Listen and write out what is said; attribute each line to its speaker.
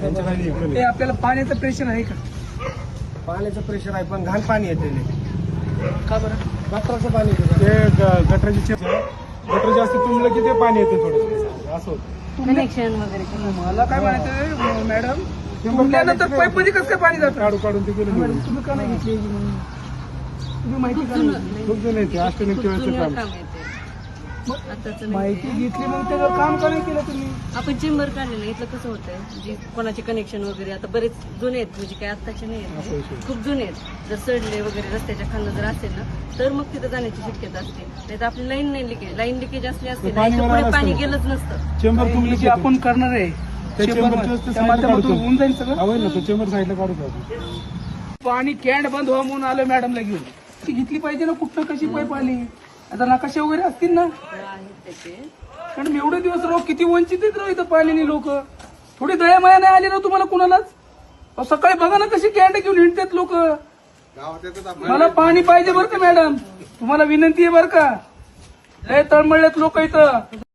Speaker 1: त्यांच्या खाली इकडे
Speaker 2: ते
Speaker 1: नाही.
Speaker 2: आपल्याला पाण्याचं प्रेशर आहे का?
Speaker 3: पाण्याचं प्रेशर आहे पण घाण पाणी येते
Speaker 2: का बरं?
Speaker 3: गटराचं पाणी येते.
Speaker 1: ते गटराची गटर जास्त तुंबलं की ते पाणी येते थोडं असं होतं.
Speaker 4: कनेक्शन वगैरे केलं.
Speaker 2: मला काय म्हणायचं मॅडम, तुमच्यानंतर पाईप मध्ये कसं काय पाणी जातं?
Speaker 1: काढून ते गेलं
Speaker 2: मॅडम,
Speaker 1: निघून.
Speaker 2: तुम्ही का नाही घेतली याची म्हणून? तुम्ही माहिती का नाही घेतली?
Speaker 1: खूप जुनं आहे ते, अष्टविनायक
Speaker 4: खूप
Speaker 1: देवाचं
Speaker 4: जुनं
Speaker 1: काम.
Speaker 4: काम आहे ते. आताचं नाही.
Speaker 2: माहिती घेतली मग त्याचं काम का नाही केलं तुम्ही?
Speaker 4: आपण चेंबर काढलेलं इथलं कसं होतंय जे कोणाचे कनेक्शन वगैरे आता बरेच जुने आहेत म्हणजे काय आत्ताचे नाही
Speaker 1: असं
Speaker 4: आहेत
Speaker 1: विषय.
Speaker 4: खूप जुने आहेत. जर सडले वगैरे रस्त्याच्या खालनं जर असेल ना तर मग तिथं जाण्याची शक्यता असते. नाही तर आपली लाईन लिकेज असली असते ना,
Speaker 1: पाणी
Speaker 4: इथं
Speaker 1: वरायला
Speaker 4: पुढे पाणी
Speaker 1: असतं.
Speaker 4: गेलंच नसतं.
Speaker 1: चेंबर तुंबली
Speaker 2: जे
Speaker 1: की
Speaker 2: आपण करणार आहे
Speaker 1: ते
Speaker 2: चेंबर
Speaker 1: चेंबरच्या
Speaker 2: मध्ये,
Speaker 1: त्या
Speaker 2: त्या
Speaker 1: साईडला
Speaker 2: माध्यमातून
Speaker 1: काढतो.
Speaker 2: होऊन जाईल सगळं.
Speaker 1: होईल ना, तो चेंबर साईडला काढू शकतो.
Speaker 2: पाणी कॅन्ड बंद व्हा म्हणून आलं मॅडमला घेऊन. ती घेतली पाहिजे ना, कुठनं कशी पाईप आली? आता नकाशे वगैरे असतील ना,
Speaker 4: आहेत त्याचे.
Speaker 2: कारण एवढे दिवस राव किती वंचित आहेत राव इथं पाण्याने लोक. थोडी दया माया नाही आली राव तुम्हाला कुणालाच? अहो, सकाळी बघा ना कशी कॅन्ड घेऊन हिंडतात लोक. मला पाणी पाहिजे बरं का मॅडम, तुम्हाला विनंती आहे बरं का. लय तळमळलेत लोक इथं.